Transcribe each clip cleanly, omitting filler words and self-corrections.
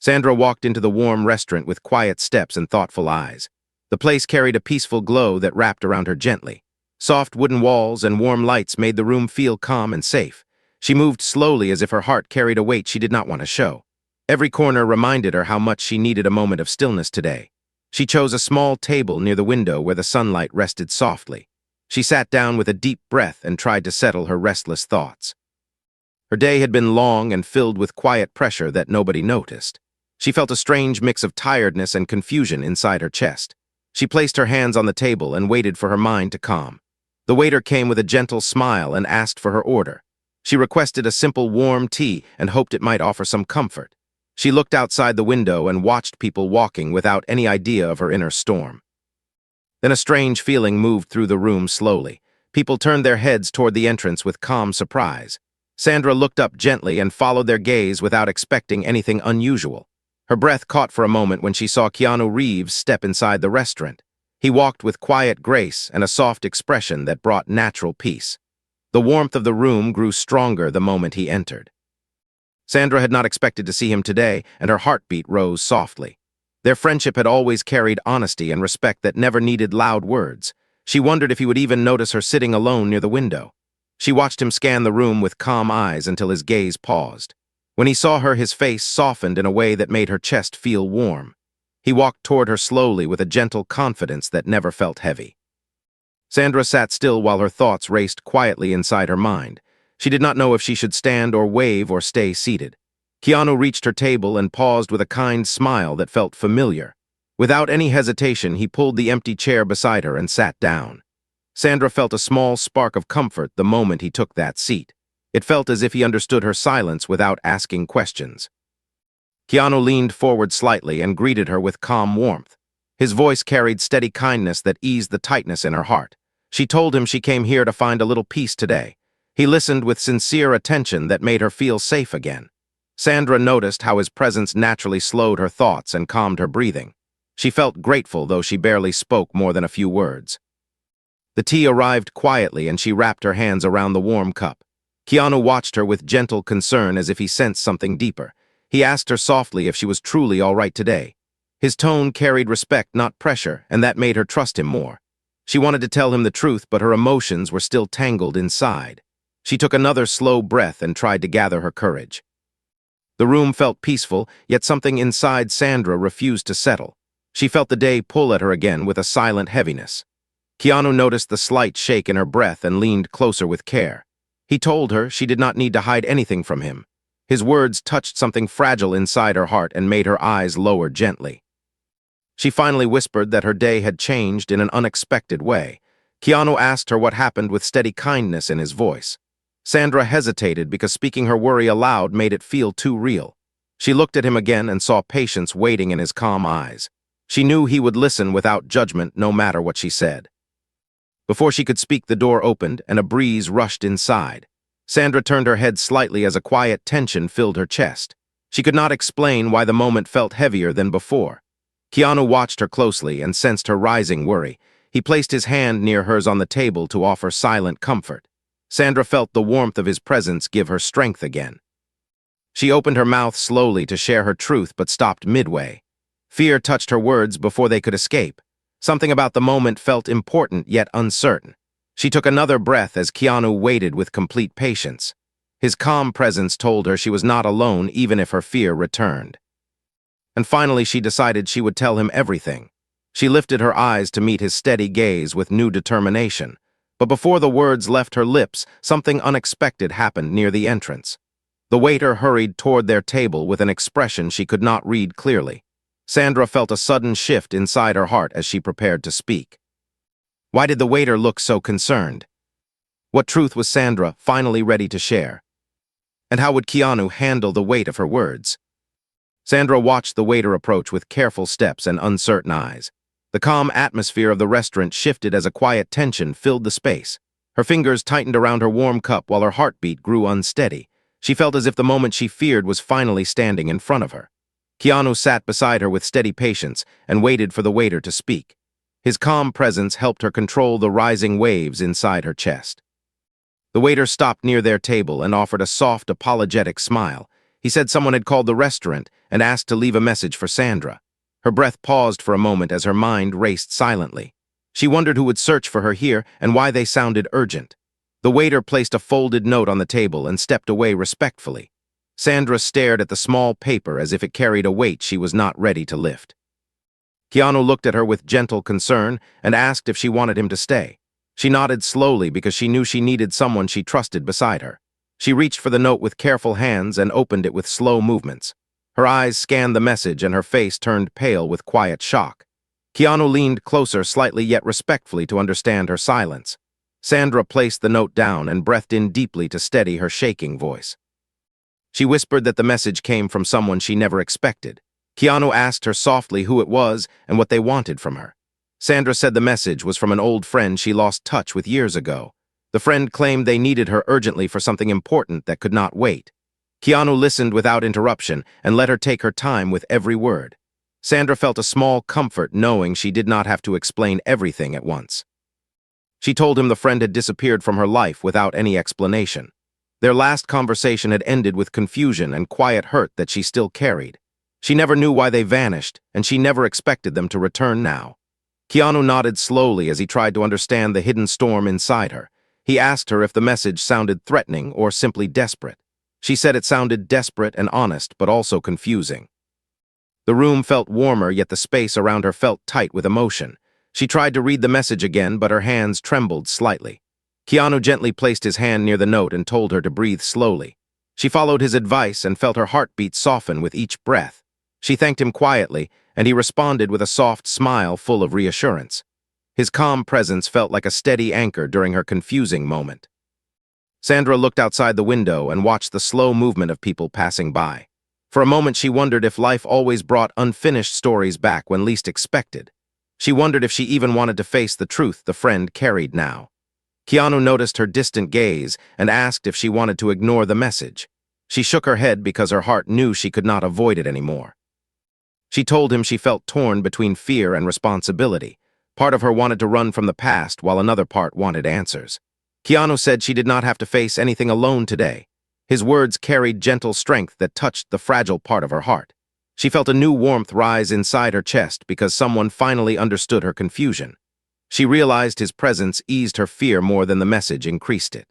Sandra walked into the warm restaurant with quiet steps and thoughtful eyes. The place carried a peaceful glow that wrapped around her gently. Soft wooden walls and warm lights made the room feel calm and safe. She moved slowly as if her heart carried a weight she did not want to show. Every corner reminded her how much she needed a moment of stillness today. She chose a small table near the window where the sunlight rested softly. She sat down with a deep breath and tried to settle her restless thoughts. Her day had been long and filled with quiet pressure that nobody noticed. She felt a strange mix of tiredness and confusion inside her chest. She placed her hands on the table and waited for her mind to calm. The waiter came with a gentle smile and asked for her order. She requested a simple warm tea and hoped it might offer some comfort. She looked outside the window and watched people walking without any idea of her inner storm. Then a strange feeling moved through the room slowly. People turned their heads toward the entrance with calm surprise. Sandra looked up gently and followed their gaze without expecting anything unusual. Her breath caught for a moment when she saw Keanu Reeves step inside the restaurant. He walked with quiet grace and a soft expression that brought natural peace. The warmth of the room grew stronger the moment he entered. Sandra had not expected to see him today, and her heartbeat rose softly. Their friendship had always carried honesty and respect that never needed loud words. She wondered if he would even notice her sitting alone near the window. She watched him scan the room with calm eyes until his gaze paused. When he saw her, his face softened in a way that made her chest feel warm. He walked toward her slowly with a gentle confidence that never felt heavy. Sandra sat still while her thoughts raced quietly inside her mind. She did not know if she should stand or wave or stay seated. Keanu reached her table and paused with a kind smile that felt familiar. Without any hesitation, he pulled the empty chair beside her and sat down. Sandra felt a small spark of comfort the moment he took that seat. It felt as if he understood her silence without asking questions. Keanu leaned forward slightly and greeted her with calm warmth. His voice carried steady kindness that eased the tightness in her heart. She told him she came here to find a little peace today. He listened with sincere attention that made her feel safe again. Sandra noticed how his presence naturally slowed her thoughts and calmed her breathing. She felt grateful, though she barely spoke more than a few words. The tea arrived quietly and she wrapped her hands around the warm cup. Keanu watched her with gentle concern as if he sensed something deeper. He asked her softly if she was truly all right today. His tone carried respect, not pressure, and that made her trust him more. She wanted to tell him the truth, but her emotions were still tangled inside. She took another slow breath and tried to gather her courage. The room felt peaceful, yet something inside Sandra refused to settle. She felt the day pull at her again with a silent heaviness. Keanu noticed the slight shake in her breath and leaned closer with care. He told her she did not need to hide anything from him. His words touched something fragile inside her heart and made her eyes lower gently. She finally whispered that her day had changed in an unexpected way. Keanu asked her what happened with steady kindness in his voice. Sandra hesitated because speaking her worry aloud made it feel too real. She looked at him again and saw patience waiting in his calm eyes. She knew he would listen without judgment no matter what she said. Before she could speak, the door opened and a breeze rushed inside. Sandra turned her head slightly as a quiet tension filled her chest. She could not explain why the moment felt heavier than before. Keanu watched her closely and sensed her rising worry. He placed his hand near hers on the table to offer silent comfort. Sandra felt the warmth of his presence give her strength again. She opened her mouth slowly to share her truth but stopped midway. Fear touched her words before they could escape. Something about the moment felt important yet uncertain. She took another breath as Keanu waited with complete patience. His calm presence told her she was not alone even if her fear returned. And finally she decided she would tell him everything. She lifted her eyes to meet his steady gaze with new determination. But before the words left her lips, something unexpected happened near the entrance. The waiter hurried toward their table with an expression she could not read clearly. Sandra felt a sudden shift inside her heart as she prepared to speak. Why did the waiter look so concerned? What truth was Sandra finally ready to share? And how would Keanu handle the weight of her words? Sandra watched the waiter approach with careful steps and uncertain eyes. The calm atmosphere of the restaurant shifted as a quiet tension filled the space. Her fingers tightened around her warm cup while her heartbeat grew unsteady. She felt as if the moment she feared was finally standing in front of her. Keanu sat beside her with steady patience and waited for the waiter to speak. His calm presence helped her control the rising waves inside her chest. The waiter stopped near their table and offered a soft, apologetic smile. He said someone had called the restaurant and asked to leave a message for Sandra. Her breath paused for a moment as her mind raced silently. She wondered who would search for her here and why they sounded urgent. The waiter placed a folded note on the table and stepped away respectfully. Sandra stared at the small paper as if it carried a weight she was not ready to lift. Keanu looked at her with gentle concern and asked if she wanted him to stay. She nodded slowly because she knew she needed someone she trusted beside her. She reached for the note with careful hands and opened it with slow movements. Her eyes scanned the message and her face turned pale with quiet shock. Keanu leaned closer slightly yet respectfully to understand her silence. Sandra placed the note down and breathed in deeply to steady her shaking voice. She whispered that the message came from someone she never expected. Keanu asked her softly who it was and what they wanted from her. Sandra said the message was from an old friend she lost touch with years ago. The friend claimed they needed her urgently for something important that could not wait. Keanu listened without interruption and let her take her time with every word. Sandra felt a small comfort knowing she did not have to explain everything at once. She told him the friend had disappeared from her life without any explanation. Their last conversation had ended with confusion and quiet hurt that she still carried. She never knew why they vanished, and she never expected them to return now. Keanu nodded slowly as he tried to understand the hidden storm inside her. He asked her if the message sounded threatening or simply desperate. She said it sounded desperate and honest, but also confusing. The room felt warmer, yet the space around her felt tight with emotion. She tried to read the message again, but her hands trembled slightly. Keanu gently placed his hand near the note and told her to breathe slowly. She followed his advice and felt her heartbeat soften with each breath. She thanked him quietly, and he responded with a soft smile full of reassurance. His calm presence felt like a steady anchor during her confusing moment. Sandra looked outside the window and watched the slow movement of people passing by. For a moment she wondered if life always brought unfinished stories back when least expected. She wondered if she even wanted to face the truth the friend carried now. Keanu noticed her distant gaze and asked if she wanted to ignore the message. She shook her head because her heart knew she could not avoid it anymore. She told him she felt torn between fear and responsibility. Part of her wanted to run from the past while another part wanted answers. Keanu said she did not have to face anything alone today. His words carried gentle strength that touched the fragile part of her heart. She felt a new warmth rise inside her chest because someone finally understood her confusion. She realized his presence eased her fear more than the message increased it.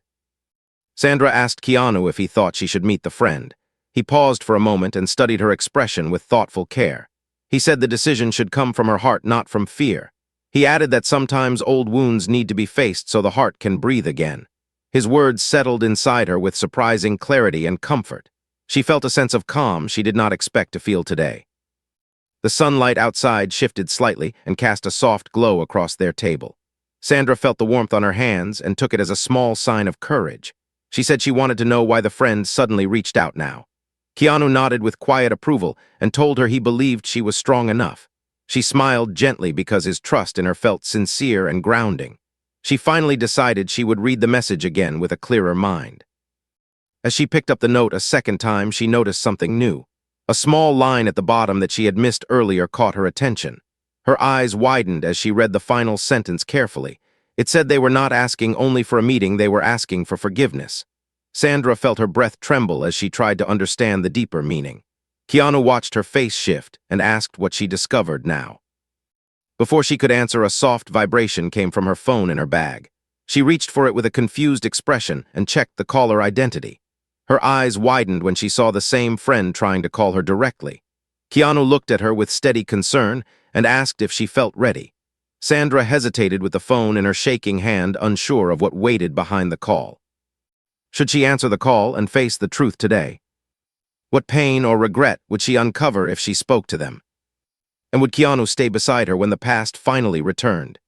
Sandra asked Keanu if he thought she should meet the friend. He paused for a moment and studied her expression with thoughtful care. He said the decision should come from her heart, not from fear. He added that sometimes old wounds need to be faced so the heart can breathe again. His words settled inside her with surprising clarity and comfort. She felt a sense of calm she did not expect to feel today. The sunlight outside shifted slightly and cast a soft glow across their table. Sandra felt the warmth on her hands and took it as a small sign of courage. She said she wanted to know why the friend suddenly reached out now. Keanu nodded with quiet approval and told her he believed she was strong enough. She smiled gently because his trust in her felt sincere and grounding. She finally decided she would read the message again with a clearer mind. As she picked up the note a second time, she noticed something new. A small line at the bottom that she had missed earlier caught her attention. Her eyes widened as she read the final sentence carefully. It said they were not asking only for a meeting, they were asking for forgiveness. Sandra felt her breath tremble as she tried to understand the deeper meaning. Keanu watched her face shift and asked what she discovered now. Before she could answer, a soft vibration came from her phone in her bag. She reached for it with a confused expression and checked the caller identity. Her eyes widened when she saw the same friend trying to call her directly. Keanu looked at her with steady concern and asked if she felt ready. Sandra hesitated with the phone in her shaking hand, unsure of what waited behind the call. Should she answer the call and face the truth today? What pain or regret would she uncover if she spoke to them? And would Keanu stay beside her when the past finally returned?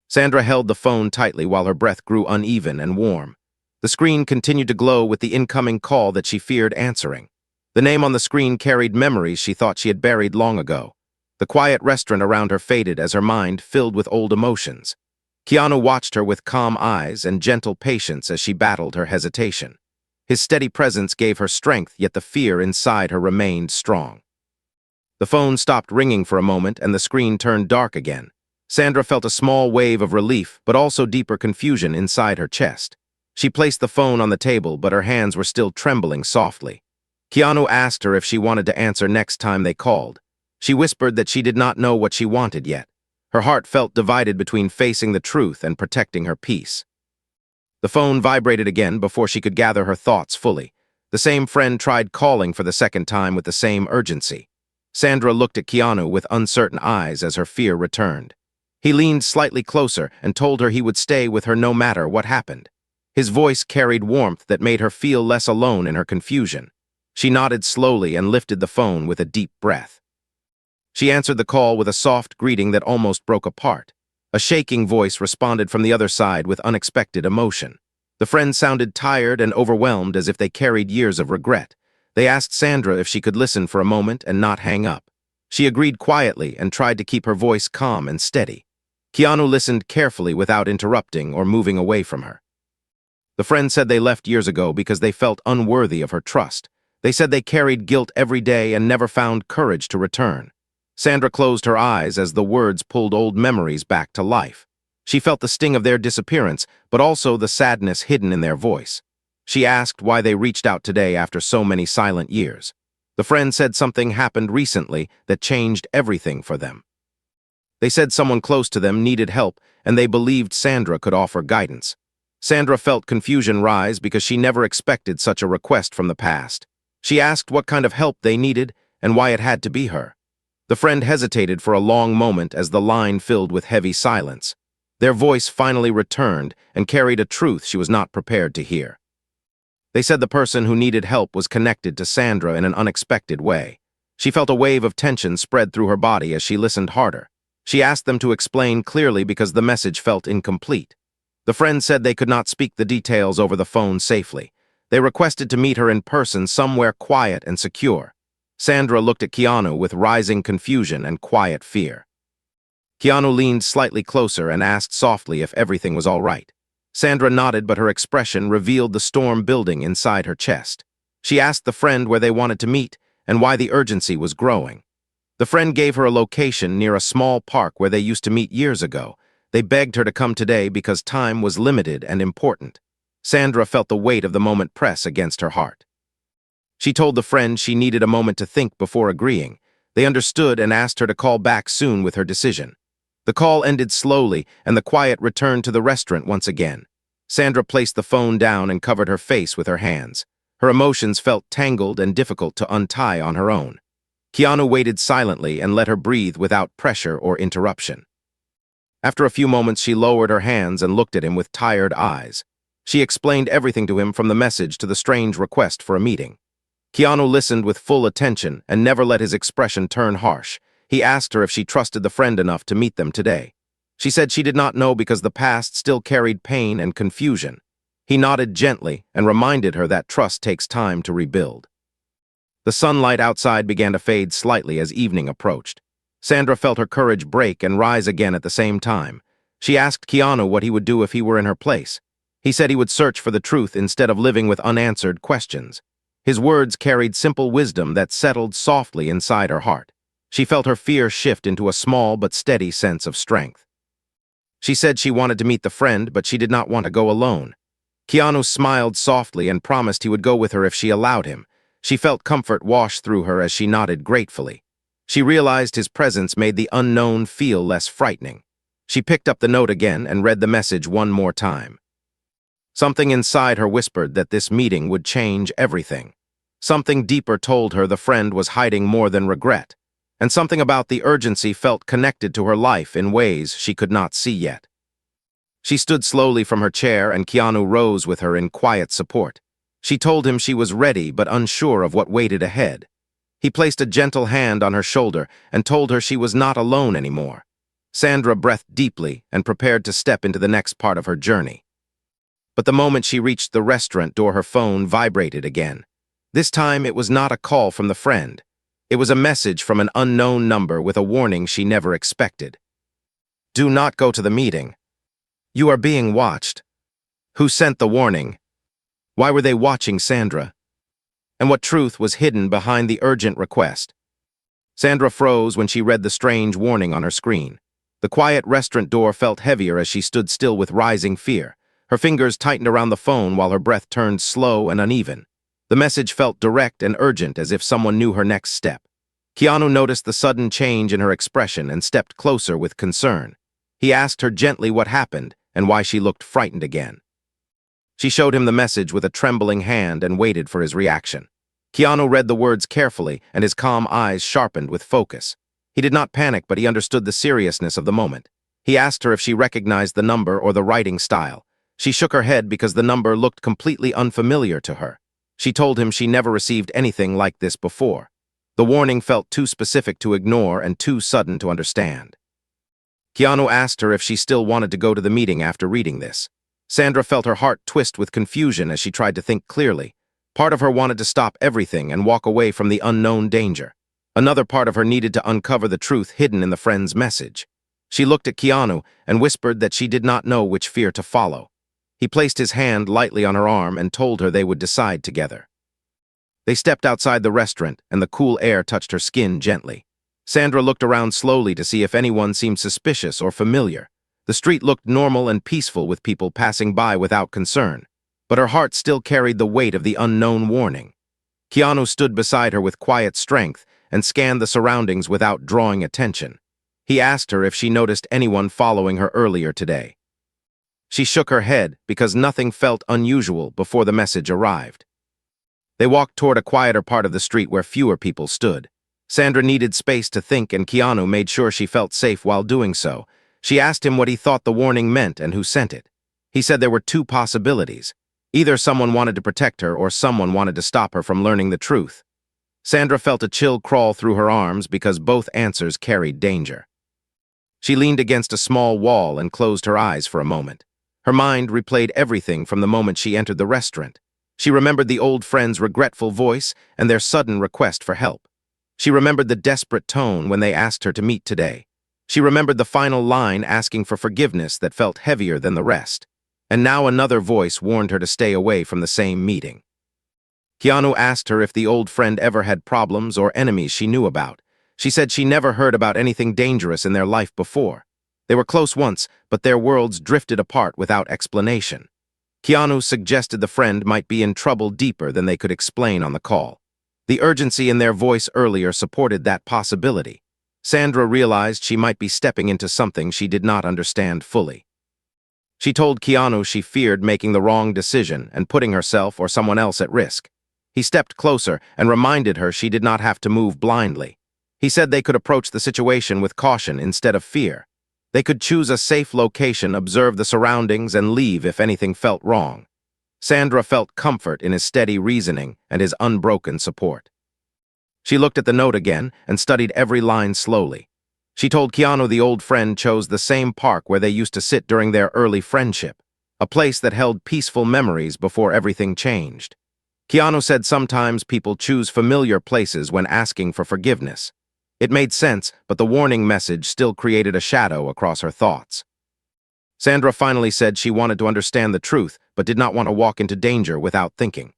Sandra held the phone tightly while her breath grew uneven and warm. The screen continued to glow with the incoming call that she feared answering. The name on the screen carried memories she thought she had buried long ago. The quiet restaurant around her faded as her mind filled with old emotions. Keanu watched her with calm eyes and gentle patience as she battled her hesitation. His steady presence gave her strength, yet the fear inside her remained strong. The phone stopped ringing for a moment and the screen turned dark again. Sandra felt a small wave of relief, but also deeper confusion inside her chest. She placed the phone on the table, but her hands were still trembling softly. Keanu asked her if she wanted to answer next time they called. She whispered that she did not know what she wanted yet. Her heart felt divided between facing the truth and protecting her peace. The phone vibrated again before she could gather her thoughts fully. The same friend tried calling for the second time with the same urgency. Sandra looked at Keanu with uncertain eyes as her fear returned. He leaned slightly closer and told her he would stay with her no matter what happened. His voice carried warmth that made her feel less alone in her confusion. She nodded slowly and lifted the phone with a deep breath. She answered the call with a soft greeting that almost broke apart. A shaking voice responded from the other side with unexpected emotion. The friends sounded tired and overwhelmed as if they carried years of regret. They asked Sandra if she could listen for a moment and not hang up. She agreed quietly and tried to keep her voice calm and steady. Keanu listened carefully without interrupting or moving away from her. The friends said they left years ago because they felt unworthy of her trust. They said they carried guilt every day and never found courage to return. Sandra closed her eyes as the words pulled old memories back to life. She felt the sting of their disappearance, but also the sadness hidden in their voice. She asked why they reached out today after so many silent years. The friend said something happened recently that changed everything for them. They said someone close to them needed help, and they believed Sandra could offer guidance. Sandra felt confusion rise because she never expected such a request from the past. She asked what kind of help they needed and why it had to be her. The friend hesitated for a long moment as the line filled with heavy silence. Their voice finally returned and carried a truth she was not prepared to hear. They said the person who needed help was connected to Sandra in an unexpected way. She felt a wave of tension spread through her body as she listened harder. She asked them to explain clearly because the message felt incomplete. The friend said they could not speak the details over the phone safely. They requested to meet her in person somewhere quiet and secure. Sandra looked at Keanu with rising confusion and quiet fear. Keanu leaned slightly closer and asked softly if everything was all right. Sandra nodded, but her expression revealed the storm building inside her chest. She asked the friend where they wanted to meet and why the urgency was growing. The friend gave her a location near a small park where they used to meet years ago. They begged her to come today because time was limited and important. Sandra felt the weight of the moment press against her heart. She told the friend she needed a moment to think before agreeing. They understood and asked her to call back soon with her decision. The call ended slowly, and the quiet returned to the restaurant once again. Sandra placed the phone down and covered her face with her hands. Her emotions felt tangled and difficult to untie on her own. Keanu waited silently and let her breathe without pressure or interruption. After a few moments, she lowered her hands and looked at him with tired eyes. She explained everything to him, from the message to the strange request for a meeting. Keanu listened with full attention and never let his expression turn harsh. He asked her if she trusted the friend enough to meet them today. She said she did not know because the past still carried pain and confusion. He nodded gently and reminded her that trust takes time to rebuild. The sunlight outside began to fade slightly as evening approached. Sandra felt her courage break and rise again at the same time. She asked Keanu what he would do if he were in her place. He said he would search for the truth instead of living with unanswered questions. His words carried simple wisdom that settled softly inside her heart. She felt her fear shift into a small but steady sense of strength. She said she wanted to meet the friend, but she did not want to go alone. Keanu smiled softly and promised he would go with her if she allowed him. She felt comfort wash through her as she nodded gratefully. She realized his presence made the unknown feel less frightening. She picked up the note again and read the message one more time. Something inside her whispered that this meeting would change everything. Something deeper told her the friend was hiding more than regret, and something about the urgency felt connected to her life in ways she could not see yet. She stood slowly from her chair, and Keanu rose with her in quiet support. She told him she was ready but unsure of what waited ahead. He placed a gentle hand on her shoulder and told her she was not alone anymore. Sandra breathed deeply and prepared to step into the next part of her journey. But the moment she reached the restaurant door, her phone vibrated again. This time it was not a call from the friend. It was a message from an unknown number with a warning she never expected. "Do not go to the meeting. You are being watched." Who sent the warning? Why were they watching Sandra? And what truth was hidden behind the urgent request? Sandra froze when she read the strange warning on her screen. The quiet restaurant door felt heavier as she stood still with rising fear. Her fingers tightened around the phone while her breath turned slow and uneven. The message felt direct and urgent, as if someone knew her next step. Keanu noticed the sudden change in her expression and stepped closer with concern. He asked her gently what happened and why she looked frightened again. She showed him the message with a trembling hand and waited for his reaction. Keanu read the words carefully, and his calm eyes sharpened with focus. He did not panic, but he understood the seriousness of the moment. He asked her if she recognized the number or the writing style. She shook her head because the number looked completely unfamiliar to her. She told him she never received anything like this before. The warning felt too specific to ignore and too sudden to understand. Keanu asked her if she still wanted to go to the meeting after reading this. Sandra felt her heart twist with confusion as she tried to think clearly. Part of her wanted to stop everything and walk away from the unknown danger. Another part of her needed to uncover the truth hidden in the friend's message. She looked at Keanu and whispered that she did not know which fear to follow. He placed his hand lightly on her arm and told her they would decide together. They stepped outside the restaurant, and the cool air touched her skin gently. Sandra looked around slowly to see if anyone seemed suspicious or familiar. The street looked normal and peaceful, with people passing by without concern, but her heart still carried the weight of the unknown warning. Keanu stood beside her with quiet strength and scanned the surroundings without drawing attention. He asked her if she noticed anyone following her earlier today. She shook her head because nothing felt unusual before the message arrived. They walked toward a quieter part of the street where fewer people stood. Sandra needed space to think, and Keanu made sure she felt safe while doing so. She asked him what he thought the warning meant and who sent it. He said there were two possibilities. Either someone wanted to protect her or someone wanted to stop her from learning the truth. Sandra felt a chill crawl through her arms because both answers carried danger. She leaned against a small wall and closed her eyes for a moment. Her mind replayed everything from the moment she entered the restaurant. She remembered the old friend's regretful voice and their sudden request for help. She remembered the desperate tone when they asked her to meet today. She remembered the final line asking for forgiveness that felt heavier than the rest. And now another voice warned her to stay away from the same meeting. Keanu asked her if the old friend ever had problems or enemies she knew about. She said she never heard about anything dangerous in their life before. They were close once, but their worlds drifted apart without explanation. Keanu suggested the friend might be in trouble deeper than they could explain on the call. The urgency in their voice earlier supported that possibility. Sandra realized she might be stepping into something she did not understand fully. She told Keanu she feared making the wrong decision and putting herself or someone else at risk. He stepped closer and reminded her she did not have to move blindly. He said they could approach the situation with caution instead of fear. They could choose a safe location, observe the surroundings, and leave if anything felt wrong. Sandra felt comfort in his steady reasoning and his unbroken support. She looked at the note again and studied every line slowly. She told Keanu the old friend chose the same park where they used to sit during their early friendship, a place that held peaceful memories before everything changed. Keanu said sometimes people choose familiar places when asking for forgiveness. It made sense, but the warning message still created a shadow across her thoughts. Sandra finally said she wanted to understand the truth, but did not want to walk into danger without thinking.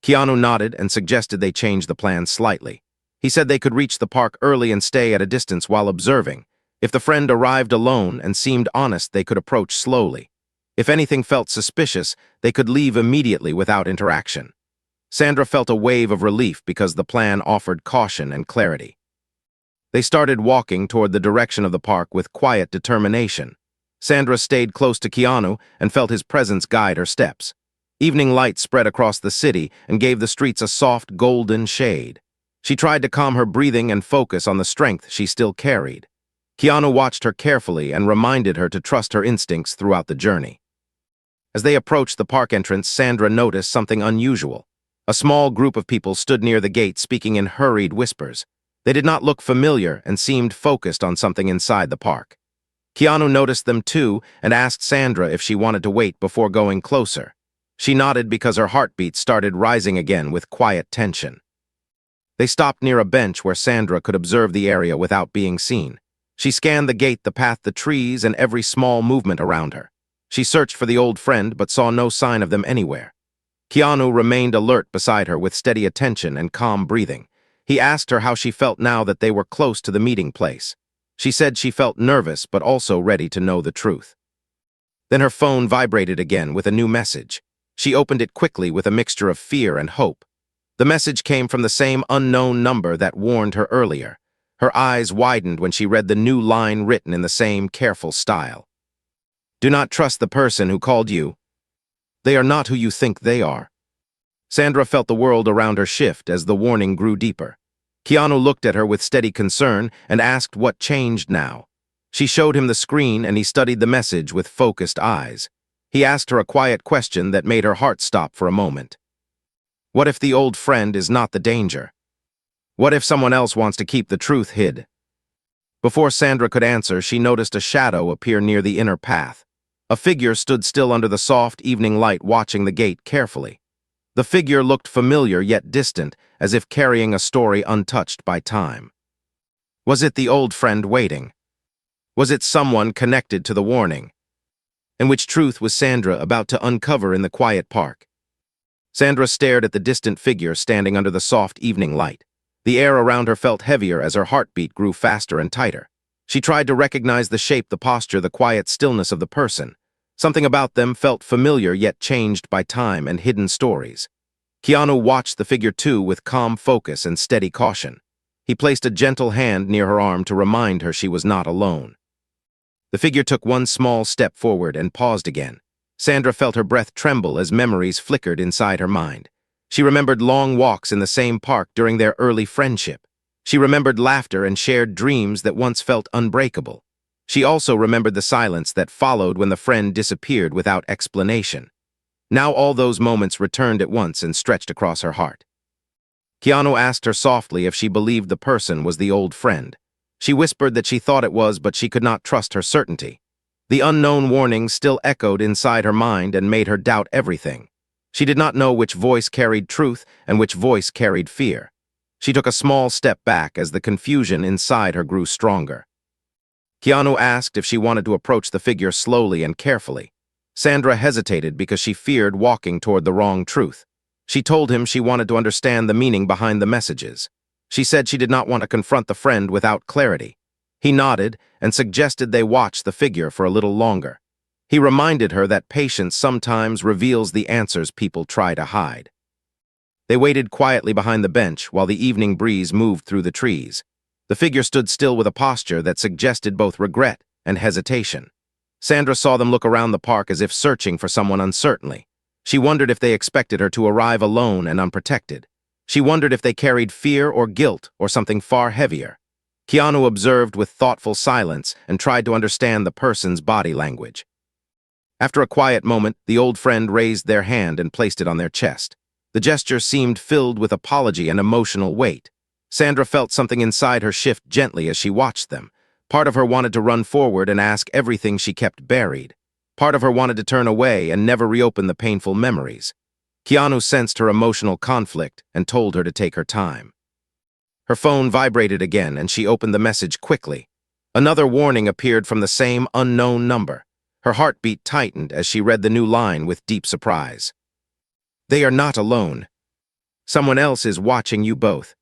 Keanu nodded and suggested they change the plan slightly. He said they could reach the park early and stay at a distance while observing. If the friend arrived alone and seemed honest, they could approach slowly. If anything felt suspicious, they could leave immediately without interaction. Sandra felt a wave of relief because the plan offered caution and clarity. They started walking toward the direction of the park with quiet determination. Sandra stayed close to Keanu and felt his presence guide her steps. Evening light spread across the city and gave the streets a soft golden shade. She tried to calm her breathing and focus on the strength she still carried. Keanu watched her carefully and reminded her to trust her instincts throughout the journey. As they approached the park entrance, Sandra noticed something unusual. A small group of people stood near the gate speaking in hurried whispers. They did not look familiar and seemed focused on something inside the park. Keanu noticed them too and asked Sandra if she wanted to wait before going closer. She nodded because her heartbeat started rising again with quiet tension. They stopped near a bench where Sandra could observe the area without being seen. She scanned the gate, the path, the trees, and every small movement around her. She searched for the old friend but saw no sign of them anywhere. Keanu remained alert beside her with steady attention and calm breathing. He asked her how she felt now that they were close to the meeting place. She said she felt nervous but also ready to know the truth. Then her phone vibrated again with a new message. She opened it quickly with a mixture of fear and hope. The message came from the same unknown number that warned her earlier. Her eyes widened when she read the new line written in the same careful style. "Do not trust the person who called you. They are not who you think they are." Sandra felt the world around her shift as the warning grew deeper. Keanu looked at her with steady concern and asked what changed now. She showed him the screen and he studied the message with focused eyes. He asked her a quiet question that made her heart stop for a moment. What if the old friend is not the danger? What if someone else wants to keep the truth hid? Before Sandra could answer, she noticed a shadow appear near the inner path. A figure stood still under the soft evening light, watching the gate carefully. The figure looked familiar yet distant, as if carrying a story untouched by time. Was it the old friend waiting? Was it someone connected to the warning? And which truth was Sandra about to uncover in the quiet park? Sandra stared at the distant figure standing under the soft evening light. The air around her felt heavier as her heartbeat grew faster and tighter. She tried to recognize the shape, the posture, the quiet stillness of the person. Something about them felt familiar yet changed by time and hidden stories. Keanu watched the figure too with calm focus and steady caution. He placed a gentle hand near her arm to remind her she was not alone. The figure took one small step forward and paused again. Sandra felt her breath tremble as memories flickered inside her mind. She remembered long walks in the same park during their early friendship. She remembered laughter and shared dreams that once felt unbreakable. She also remembered the silence that followed when the friend disappeared without explanation. Now all those moments returned at once and stretched across her heart. Keanu asked her softly if she believed the person was the old friend. She whispered that she thought it was, but she could not trust her certainty. The unknown warning still echoed inside her mind and made her doubt everything. She did not know which voice carried truth and which voice carried fear. She took a small step back as the confusion inside her grew stronger. Keanu asked if she wanted to approach the figure slowly and carefully. Sandra hesitated because she feared walking toward the wrong truth. She told him she wanted to understand the meaning behind the messages. She said she did not want to confront the friend without clarity. He nodded and suggested they watch the figure for a little longer. He reminded her that patience sometimes reveals the answers people try to hide. They waited quietly behind the bench while the evening breeze moved through the trees. The figure stood still with a posture that suggested both regret and hesitation. Sandra saw them look around the park as if searching for someone uncertainly. She wondered if they expected her to arrive alone and unprotected. She wondered if they carried fear or guilt or something far heavier. Keanu observed with thoughtful silence and tried to understand the person's body language. After a quiet moment, the old friend raised their hand and placed it on their chest. The gesture seemed filled with apology and emotional weight. Sandra felt something inside her shift gently as she watched them. Part of her wanted to run forward and ask everything she kept buried. Part of her wanted to turn away and never reopen the painful memories. Keanu sensed her emotional conflict and told her to take her time. Her phone vibrated again and she opened the message quickly. Another warning appeared from the same unknown number. Her heartbeat tightened as she read the new line with deep surprise. "They are not alone. Someone else is watching you both."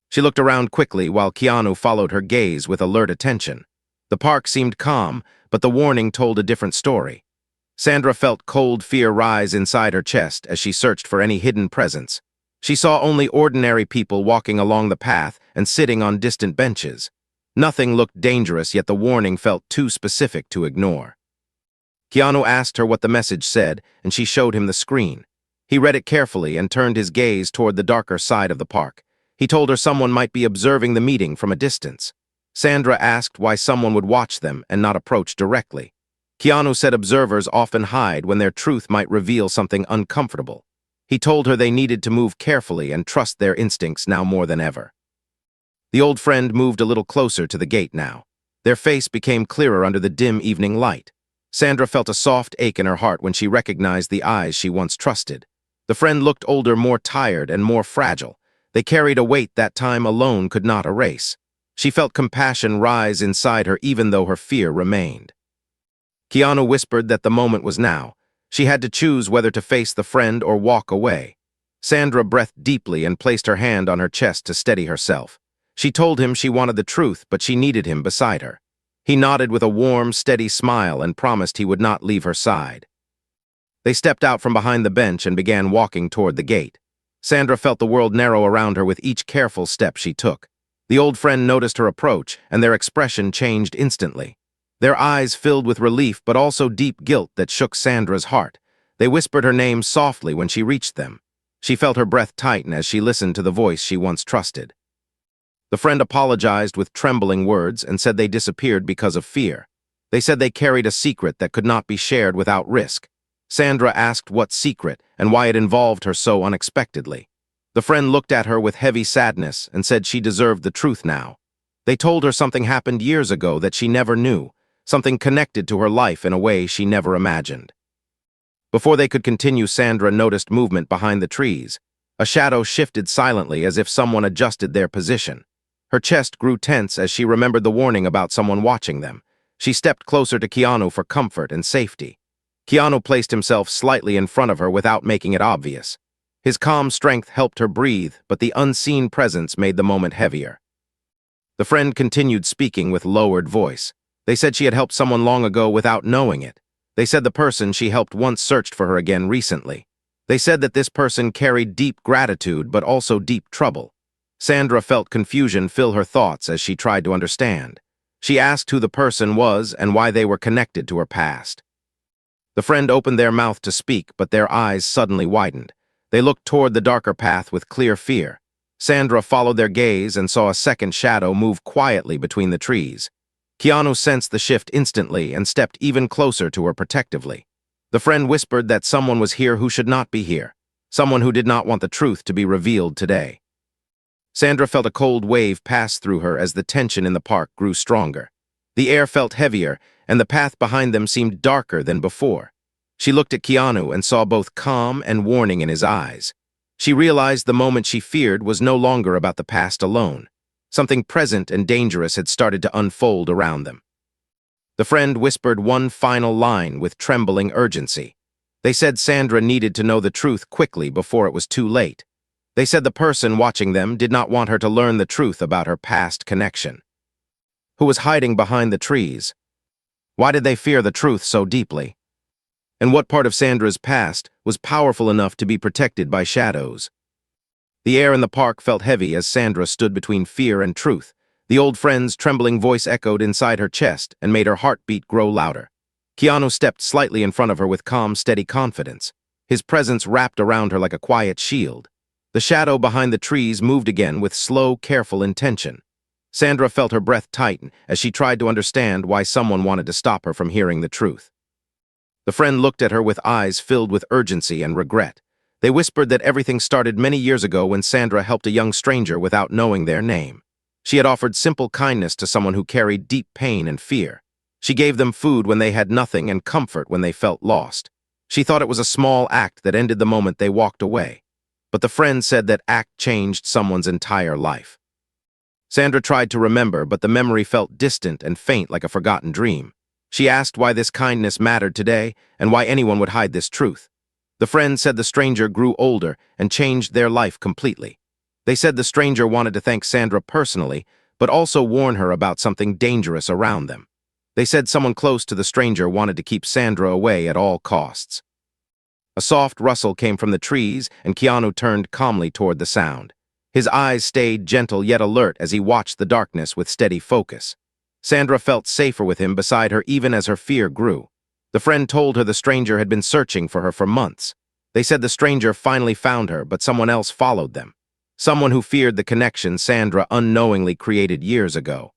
She looked around quickly while Keanu followed her gaze with alert attention. The park seemed calm, but the warning told a different story. Sandra felt cold fear rise inside her chest as she searched for any hidden presence. She saw only ordinary people walking along the path and sitting on distant benches. Nothing looked dangerous, yet the warning felt too specific to ignore. Keanu asked her what the message said, and she showed him the screen. He read it carefully and turned his gaze toward the darker side of the park. He told her someone might be observing the meeting from a distance. Sandra asked why someone would watch them and not approach directly. Keanu said observers often hide when their truth might reveal something uncomfortable. He told her they needed to move carefully and trust their instincts now more than ever. The old friend moved a little closer to the gate now. Their face became clearer under the dim evening light. Sandra felt a soft ache in her heart when she recognized the eyes she once trusted. The friend looked older, more tired, and more fragile. They carried a weight that time alone could not erase. She felt compassion rise inside her even though her fear remained. Keanu whispered that the moment was now. She had to choose whether to face the friend or walk away. Sandra breathed deeply and placed her hand on her chest to steady herself. She told him she wanted the truth, but she needed him beside her. He nodded with a warm, steady smile and promised he would not leave her side. They stepped out from behind the bench and began walking toward the gate. Sandra felt the world narrow around her with each careful step she took. The old friend noticed her approach, and their expression changed instantly. Their eyes filled with relief but also deep guilt that shook Sandra's heart. They whispered her name softly when she reached them. She felt her breath tighten as she listened to the voice she once trusted. The friend apologized with trembling words and said they disappeared because of fear. They said they carried a secret that could not be shared without risk. Sandra asked what secret and why it involved her so unexpectedly. The friend looked at her with heavy sadness and said she deserved the truth now. They told her something happened years ago that she never knew, something connected to her life in a way she never imagined. Before they could continue, Sandra noticed movement behind the trees. A shadow shifted silently as if someone adjusted their position. Her chest grew tense as she remembered the warning about someone watching them. She stepped closer to Keanu for comfort and safety. Keanu placed himself slightly in front of her without making it obvious. His calm strength helped her breathe, but the unseen presence made the moment heavier. The friend continued speaking with lowered voice. They said she had helped someone long ago without knowing it. They said the person she helped once searched for her again recently. They said that this person carried deep gratitude but also deep trouble. Sandra felt confusion fill her thoughts as she tried to understand. She asked who the person was and why they were connected to her past. The friend opened their mouth to speak, but their eyes suddenly widened. They looked toward the darker path with clear fear. Sandra followed their gaze and saw a second shadow move quietly between the trees. Keanu sensed the shift instantly and stepped even closer to her protectively. The friend whispered that someone was here who should not be here, someone who did not want the truth to be revealed today. Sandra felt a cold wave pass through her as the tension in the park grew stronger. The air felt heavier, and the path behind them seemed darker than before. She looked at Keanu and saw both calm and warning in his eyes. She realized the moment she feared was no longer about the past alone. Something present and dangerous had started to unfold around them. The friend whispered one final line with trembling urgency. They said Sandra needed to know the truth quickly before it was too late. They said the person watching them did not want her to learn the truth about her past connection. Who was hiding behind the trees? Why did they fear the truth so deeply? And what part of Sandra's past was powerful enough to be protected by shadows? The air in the park felt heavy as Sandra stood between fear and truth. The old friend's trembling voice echoed inside her chest and made her heartbeat grow louder. Keanu stepped slightly in front of her with calm, steady confidence. His presence wrapped around her like a quiet shield. The shadow behind the trees moved again with slow, careful intention. Sandra felt her breath tighten as she tried to understand why someone wanted to stop her from hearing the truth. The friend looked at her with eyes filled with urgency and regret. They whispered that everything started many years ago when Sandra helped a young stranger without knowing their name. She had offered simple kindness to someone who carried deep pain and fear. She gave them food when they had nothing and comfort when they felt lost. She thought it was a small act that ended the moment they walked away. But the friend said that act changed someone's entire life. Sandra tried to remember, but the memory felt distant and faint like a forgotten dream. She asked why this kindness mattered today and why anyone would hide this truth. The friend said the stranger grew older and changed their life completely. They said the stranger wanted to thank Sandra personally, but also warn her about something dangerous around them. They said someone close to the stranger wanted to keep Sandra away at all costs. A soft rustle came from the trees, and Keanu turned calmly toward the sound. His eyes stayed gentle yet alert as he watched the darkness with steady focus. Sandra felt safer with him beside her even as her fear grew. The friend told her the stranger had been searching for her for months. They said the stranger finally found her, but someone else followed them. Someone who feared the connection Sandra unknowingly created years ago.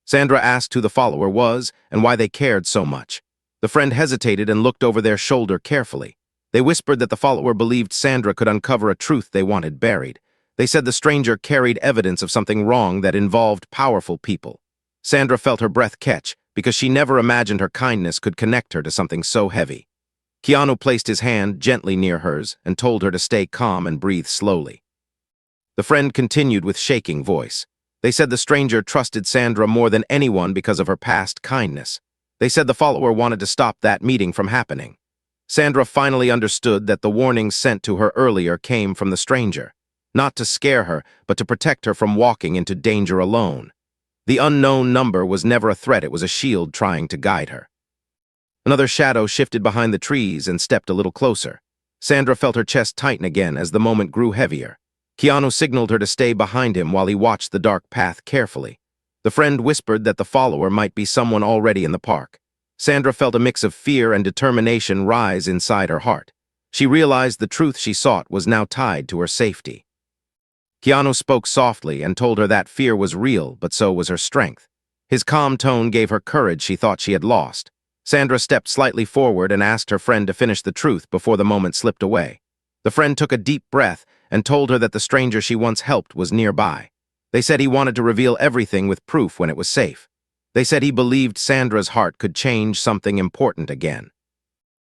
Sandra asked who the follower was and why they cared so much. The friend hesitated and looked over their shoulder carefully. They whispered that the follower believed Sandra could uncover a truth they wanted buried. They said the stranger carried evidence of something wrong that involved powerful people. Sandra felt her breath catch because she never imagined her kindness could connect her to something so heavy. Keanu placed his hand gently near hers and told her to stay calm and breathe slowly. The friend continued with shaking voice. They said the stranger trusted Sandra more than anyone because of her past kindness. They said the follower wanted to stop that meeting from happening. Sandra finally understood that the warnings sent to her earlier came from the stranger, not to scare her, but to protect her from walking into danger alone. The unknown number was never a threat, it was a shield trying to guide her. Another shadow shifted behind the trees and stepped a little closer. Sandra felt her chest tighten again as the moment grew heavier. Keanu signaled her to stay behind him while he watched the dark path carefully. The friend whispered that the follower might be someone already in the park. Sandra felt a mix of fear and determination rise inside her heart. She realized the truth she sought was now tied to her safety. Keanu spoke softly and told her that fear was real, but so was her strength. His calm tone gave her courage she thought she had lost. Sandra stepped slightly forward and asked her friend to finish the truth before the moment slipped away. The friend took a deep breath and told her that the stranger she once helped was nearby. They said he wanted to reveal everything with proof when it was safe. They said he believed Sandra's heart could change something important again.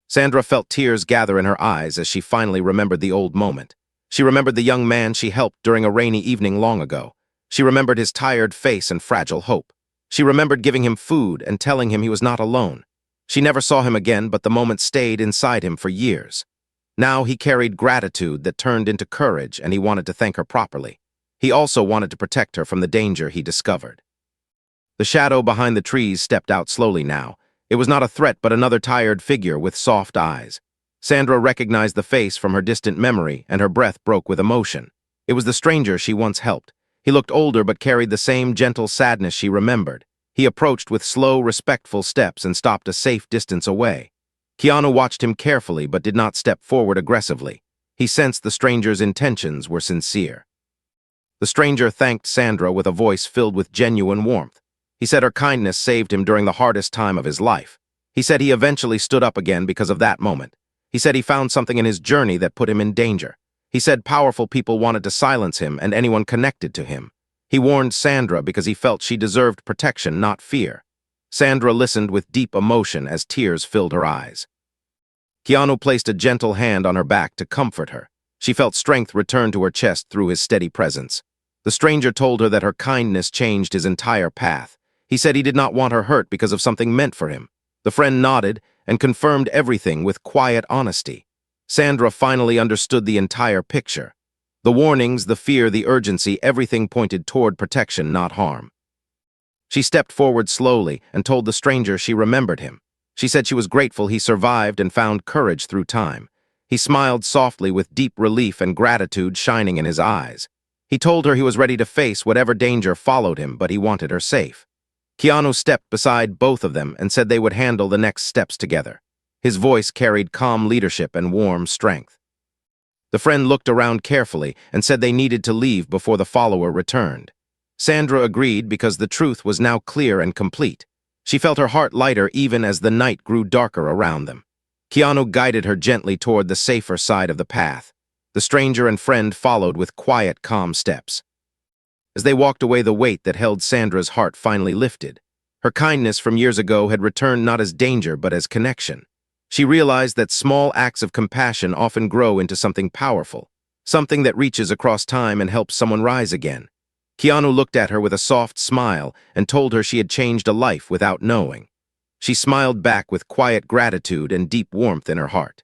Sandra felt tears gather in her eyes as she finally remembered the old moment. She remembered the young man she helped during a rainy evening long ago. She remembered his tired face and fragile hope. She remembered giving him food and telling him he was not alone. She never saw him again, but the moment stayed inside him for years. Now he carried gratitude that turned into courage, and he wanted to thank her properly. He also wanted to protect her from the danger he discovered. The shadow behind the trees stepped out slowly now. It was not a threat, but another tired figure with soft eyes. Sandra recognized the face from her distant memory, and her breath broke with emotion. It was the stranger she once helped. He looked older but carried the same gentle sadness she remembered. He approached with slow, respectful steps and stopped a safe distance away. Keanu watched him carefully but did not step forward aggressively. He sensed the stranger's intentions were sincere. The stranger thanked Sandra with a voice filled with genuine warmth. He said her kindness saved him during the hardest time of his life. He said he eventually stood up again because of that moment. He said he found something in his journey that put him in danger. He said powerful people wanted to silence him and anyone connected to him. He warned Sandra because he felt she deserved protection, not fear. Sandra listened with deep emotion as tears filled her eyes. Keanu placed a gentle hand on her back to comfort her. She felt strength return to her chest through his steady presence. The stranger told her that her kindness changed his entire path. He said he did not want her hurt because of something meant for him. The friend nodded and confirmed everything with quiet honesty. Sandra finally understood the entire picture. The warnings, the fear, the urgency, everything pointed toward protection, not harm. She stepped forward slowly and told the stranger she remembered him. She said she was grateful he survived and found courage through time. He smiled softly with deep relief and gratitude shining in his eyes. He told her he was ready to face whatever danger followed him, but he wanted her safe. Keanu stepped beside both of them and said they would handle the next steps together. His voice carried calm leadership and warm strength. The friend looked around carefully and said they needed to leave before the follower returned. Sandra agreed because the truth was now clear and complete. She felt her heart lighter even as the night grew darker around them. Keanu guided her gently toward the safer side of the path. The stranger and friend followed with quiet, calm steps. As they walked away, the weight that held Sandra's heart finally lifted. Her kindness from years ago had returned not as danger but as connection. She realized that small acts of compassion often grow into something powerful, something that reaches across time and helps someone rise again. Keanu looked at her with a soft smile and told her she had changed a life without knowing. She smiled back with quiet gratitude and deep warmth in her heart.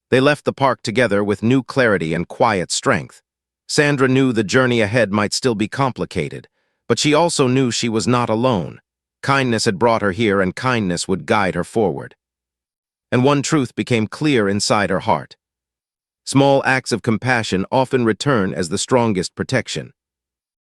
They left the park together with new clarity and quiet strength. Sandra knew the journey ahead might still be complicated, but she also knew she was not alone. Kindness had brought her here, and kindness would guide her forward. And one truth became clear inside her heart. Small acts of compassion often return as the strongest protection.